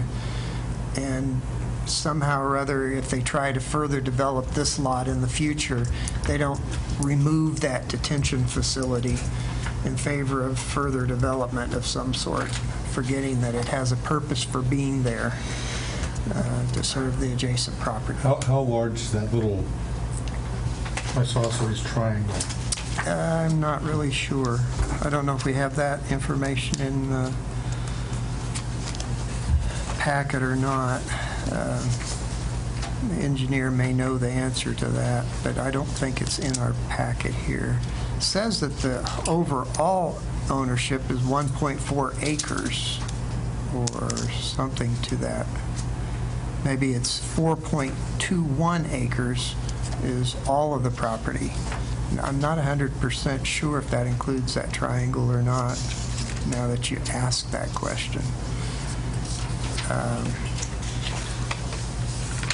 And somehow or other, if they try to further develop this lot in the future, they don't remove that detention facility in favor of further development of some sort, forgetting that it has a purpose for being there to serve the adjacent property. How large is that little isosceles triangle? I'm not really sure. I don't know if we have that information in the packet or not. The engineer may know the answer to that, but I don't think it's in our packet here. It says that the overall ownership is 1.4 acres or something to that. Maybe it's 4.21 acres is all of the property. I'm not 100% sure if that includes that triangle or not, now that you ask that question.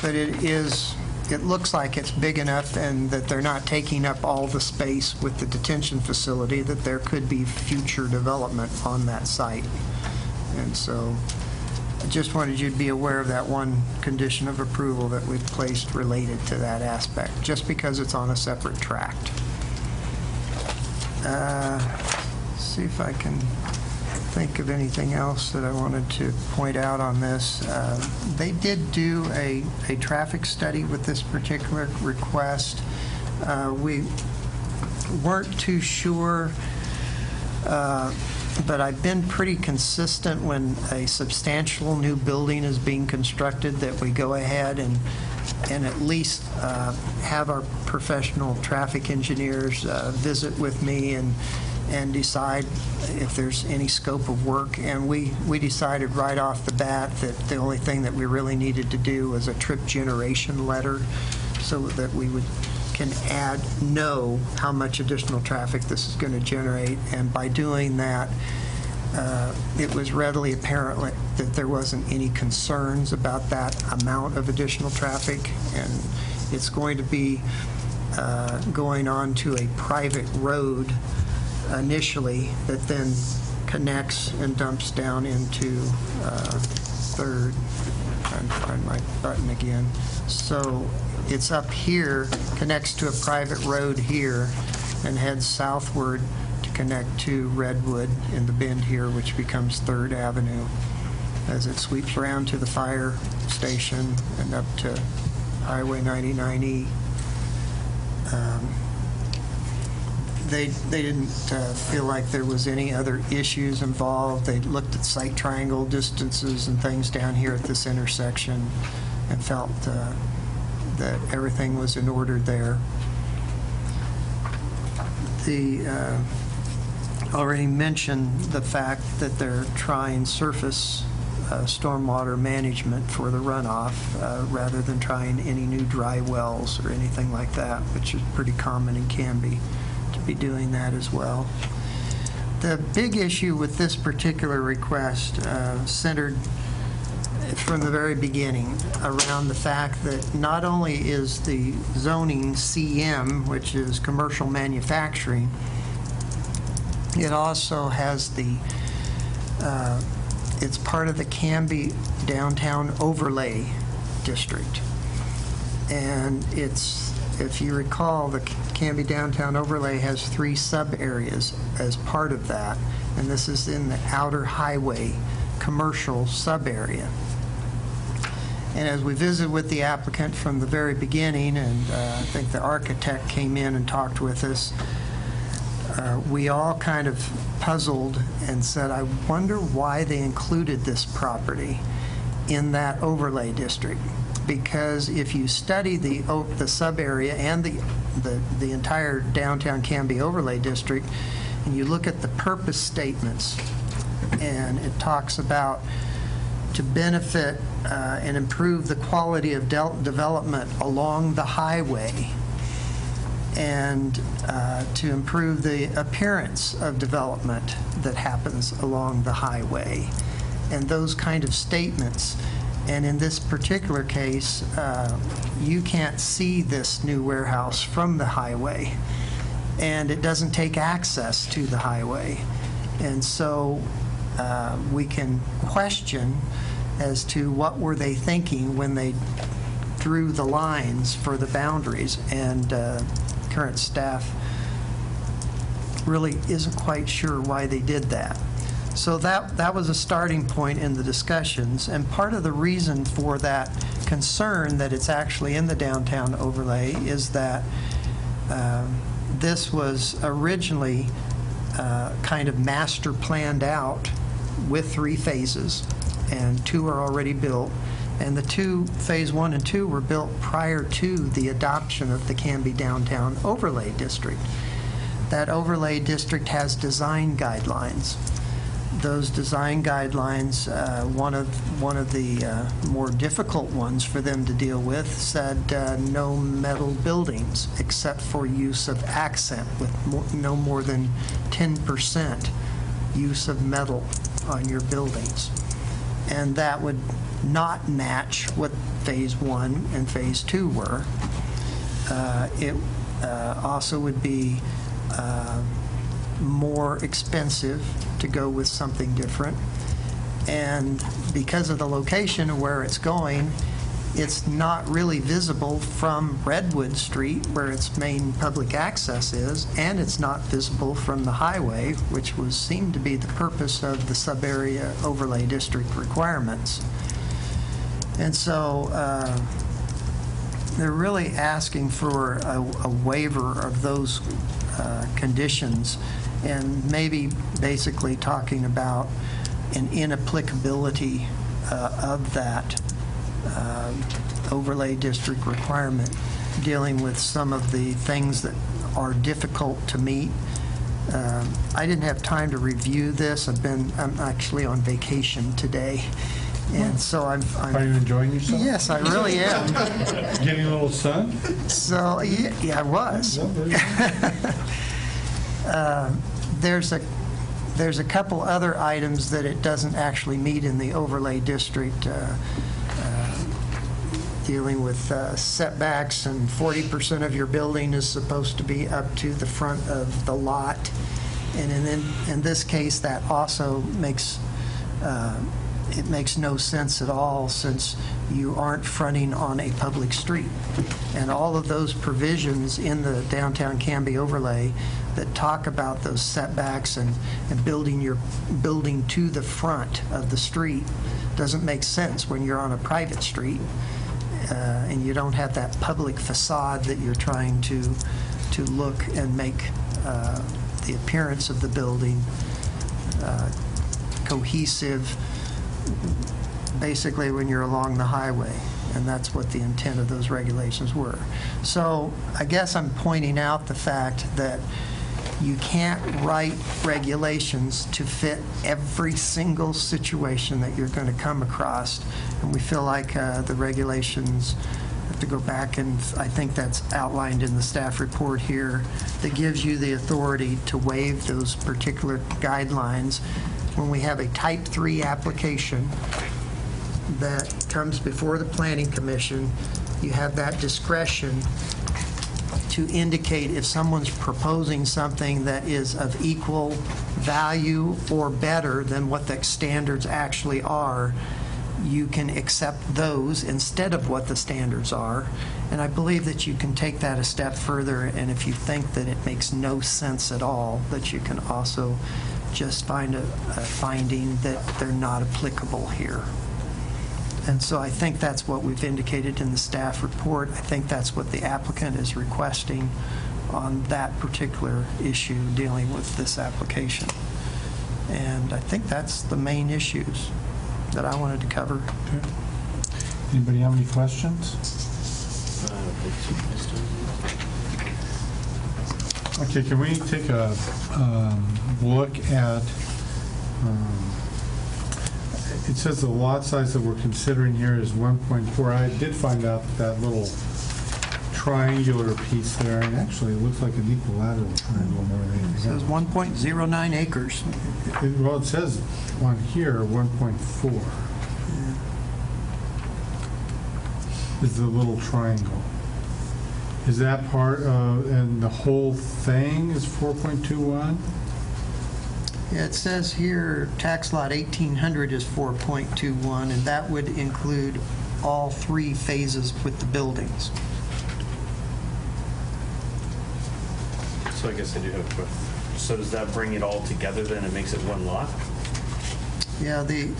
But it looks like it's big enough, and that they're not taking up all the space with the detention facility, that there could be future development on that site. And so I just wanted you to be aware of that one condition of approval that we've placed related to that aspect, just because it's on a separate tract. See if I can think of anything else that I wanted to point out on this. They did do a traffic study with this particular request. We weren't too sure, but I've been pretty consistent when a substantial new building is being constructed that we go ahead and at least have our professional traffic engineers visit with me and decide if there's any scope of work. And we decided right off the bat that the only thing that we really needed to do was a trip generation letter, so that we can know how much additional traffic this is going to generate. And by doing that, it was readily apparent that there wasn't any concerns about that amount of additional traffic. And it's going to be going on to a private road initially, that then connects and dumps down into Third. Trying to find my button again. So it's up here, connects to a private road here, and heads southward to connect to Redwood in the bend here, which becomes 3rd Avenue, as it sweeps around to the fire station and up to Highway 99E. They didn't feel like there was any other issues involved. They looked at site triangle distances and things down here at this intersection and felt that everything was in order there. The already mentioned the fact that they're trying surface stormwater management for the runoff rather than trying any new dry wells or anything like that, which is pretty common and can be to be doing that as well. The big issue with this particular request centered from the very beginning around the fact that not only is the zoning CM, which is commercial manufacturing, it also has the it's part of the Canby Downtown Overlay District. And it's, if you recall, the Canby Downtown Overlay has 3 sub-areas as part of that, and this is in the outer highway commercial sub-area. And as we visited with the applicant from the very beginning, and I think the architect came in and talked with us, we all kind of puzzled and said, I wonder why they included this property in that overlay district. Because if you study the sub-area and the entire downtown Canby overlay district, and you look at the purpose statements, and it talks about to benefit and improve the quality of development along the highway, and to improve the appearance of development that happens along the highway, and those kind of statements. And in this particular case, you can't see this new warehouse from the highway, and it doesn't take access to the highway. And so we can question as to what were they thinking when they drew the lines for the boundaries, and current staff really isn't quite sure why they did that. So that was a starting point in the discussions, and part of the reason for that concern that it's actually in the downtown overlay is that this was originally kind of master planned out with 3 phases, and 2 are already built. And the phase 1 and 2 were built prior to the adoption of the Canby Downtown Overlay District. That overlay district has design guidelines. Those design guidelines, one of the more difficult ones for them to deal with said no metal buildings except for use of accent, with no more than 10% use of metal on your buildings. And that would not match what phase 1 and phase 2 were. It also would be more expensive to go with something different. And because of the location of where it's going, it's not really visible from Redwood Street, where its main public access is, and it's not visible from the highway, which seemed to be the purpose of the sub-area overlay district requirements. And so they're really asking for a waiver of those conditions, and maybe basically talking about an inapplicability of that overlay district requirement, dealing with some of the things that are difficult to meet. I didn't have time to review this. I'm actually on vacation today, and so I'm Are you enjoying yourself? Yes, I really am. Getting a little sun? So yeah, I was. There's a couple other items that it doesn't actually meet in the overlay district, dealing with setbacks, and 40% of your building is supposed to be up to the front of the lot. And in this case, that also makes no sense at all, since you aren't fronting on a public street. And all of those provisions in the downtown Canby overlay that talk about those setbacks and building your building to the front of the street doesn't make sense when you're on a private street, and you don't have that public facade that you're trying to look and make the appearance of the building cohesive, basically, when you're along the highway. And that's what the intent of those regulations were. So I guess I'm pointing out the fact that You can't write regulations to fit every single situation that you're going to come across. And we feel like the regulations have to go back, and I think that's outlined in the staff report here, that gives you the authority to waive those particular guidelines when we have a Type 3 application that comes before the Planning Commission. You have that discretion to indicate if someone's proposing something that is of equal value or better than what the standards actually are, you can accept those instead of what the standards are. And I believe that you can take that a step further, and if you think that it makes no sense at all, that you can also just find a finding that they're not applicable here. And so I think that's what we've indicated in the staff report. I think that's what the applicant is requesting on that particular issue dealing with this application. And I think that's the main issues that I wanted to cover. Okay. Anybody have any questions? Okay, can we take a look at, it says the lot size that we're considering here is 1.4. I did find out that little triangular piece there, and actually it looks like an equilateral triangle more than anything It says else. 1.09 acres. Well, it says on here 1.4 is the little triangle. Is that part of, and the whole thing is 4.21? Yeah, it says here tax lot 1800 is 4.21, and that would include all three phases with the buildings. So I guess I do have a question. So does that bring it all together then? It makes it one lot? Yeah, the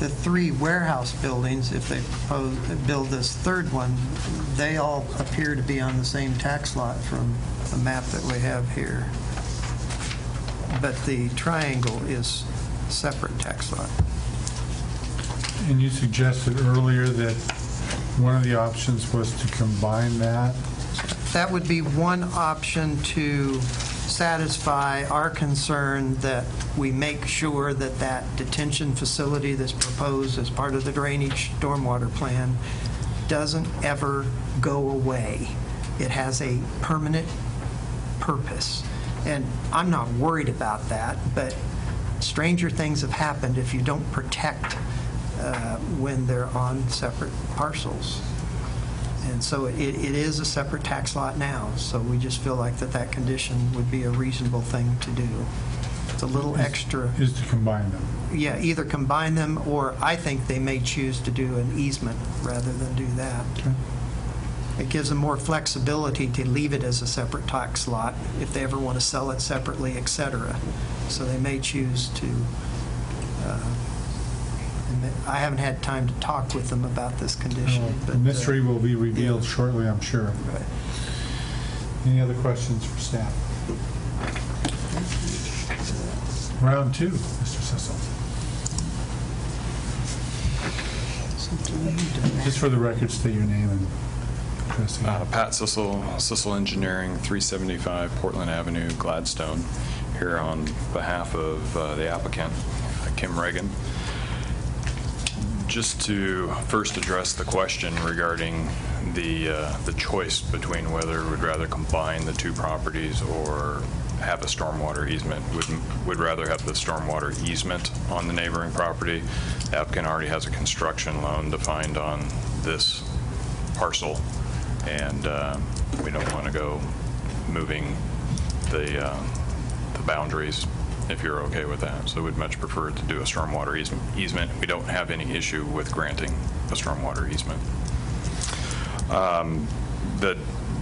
three warehouse buildings, if they propose build this third one, they all appear to be on the same tax lot from the map that we have here. But the triangle is a separate tax lot. And you suggested earlier that one of the options was to combine that. That would be one option to satisfy our concern that we make sure that that detention facility that's proposed as part of the drainage stormwater plan doesn't ever go away. It has a permanent purpose. And I'm not worried about that, but stranger things have happened if you don't protect when they're on separate parcels. And so it is a separate tax lot now, so we just feel like that condition would be a reasonable thing to do. It's a little extra. Is to combine them. Yeah, either combine them, or I think they may choose to do an easement rather than do that. Okay. It gives them more flexibility to leave it as a separate tax lot if they ever want to sell it separately, et cetera. So they may choose to. I haven't had time to talk with them about this condition. The mystery will be revealed shortly, I'm sure. Right. Any other questions for staff? Round two, Mr. Sissel. Just for the record, state your name and address again. Pat Sissel, Sissel Engineering, 375 Portland Avenue, Gladstone, here on behalf of the applicant, Kim Reagan. Just to first address the question regarding the choice between whether we'd rather combine the two properties or have a stormwater easement. Would rather have the stormwater easement on the neighboring property. The applicant already has a construction loan defined on this parcel, and we don't want to go moving the boundaries, if you're okay with that. So we'd much prefer to do a stormwater easement. We don't have any issue with granting a stormwater easement.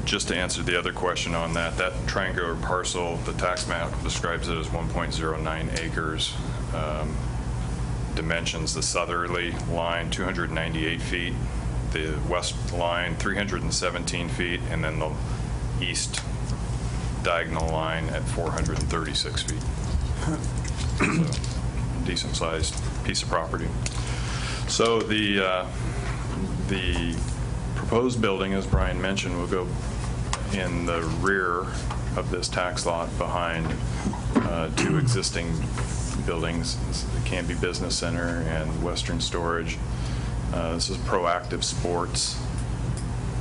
Just to answer the other question on that triangular parcel, the tax map describes it as 1.09 acres. Dimensions, the southerly line, 298 feet, the west line, 317 feet, and then the east diagonal line at 436 feet. So, decent sized piece of property. So the proposed building, as Brian mentioned, will go in the rear of this tax lot behind two existing buildings, the Canby Business Center and Western Storage. This is Proactive Sports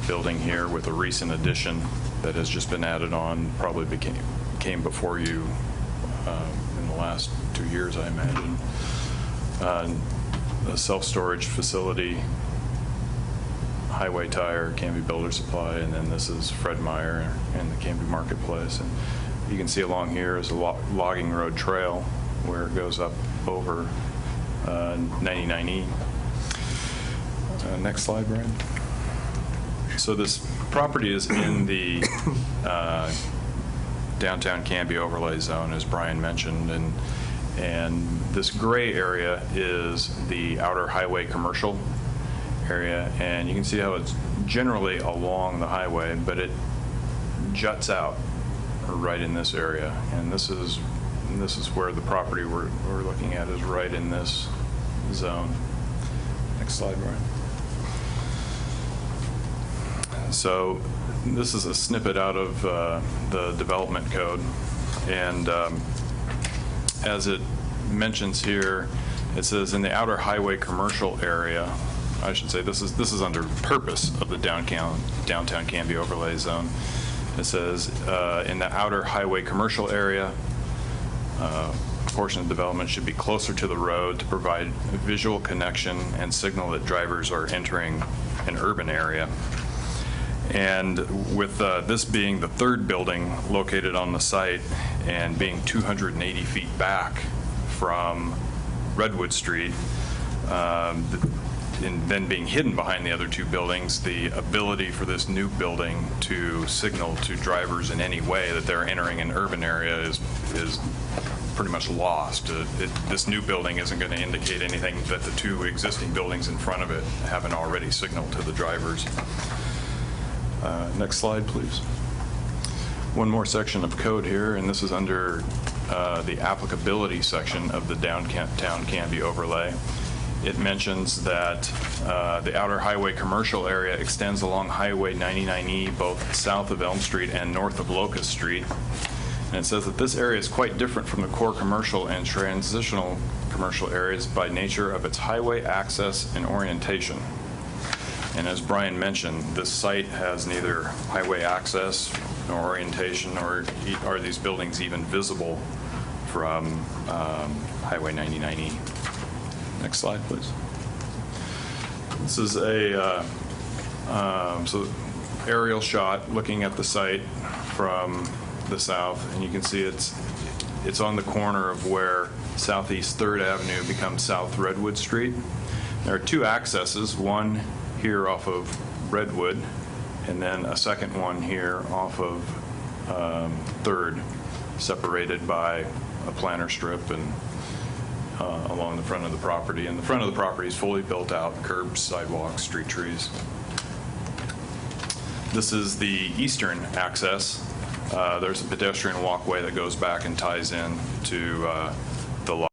building here with a recent addition that has just been added on, probably came before you in the last 2 years, I imagine. A self-storage facility, Highway Tire, Canby Builder Supply, and then this is Fred Meyer and the Canby Marketplace. And you can see along here is a logging road trail where it goes up over 99E. Next slide, Brian. So this property is in the downtown Canby overlay zone, as Brian mentioned, and this gray area is the outer highway commercial area, and you can see how it's generally along the highway, but it juts out right in this area, and this is where the property we're looking at is right in this zone. Next slide, Brian. So this is a snippet out of the development code, and as it mentions here, it says in the outer highway commercial area, I should say this is under purpose of the downtown Canby overlay zone. It says in the outer highway commercial area, a portion of development should be closer to the road to provide visual connection and signal that drivers are entering an urban area. And with this being the third building located on the site and being 280 feet back from Redwood Street, and then being hidden behind the other two buildings, the ability for this new building to signal to drivers in any way that they're entering an urban area is pretty much lost. This new building isn't going to indicate anything that the two existing buildings in front of it haven't already signaled to the drivers. Next slide, please. One more section of code here, and this is under the applicability section of the downtown Canby overlay. It mentions that the outer highway commercial area extends along Highway 99E, both south of Elm Street and north of Locust Street. And it says that this area is quite different from the core commercial and transitional commercial areas by nature of its highway access and orientation. And as Brian mentioned, this site has neither highway access nor orientation, or are these buildings even visible from Highway 99E. Next slide, please. This is a aerial shot looking at the site from the south, and you can see it's on the corner of where Southeast 3rd Avenue becomes South Redwood Street. There are two accesses, one here off of Redwood, and then a second one here off of 3rd, separated by a planter strip and along the front of the property. And the front of the property is fully built out, curbs, sidewalks, street trees. This is the eastern access. There's a pedestrian walkway that goes back and ties in to the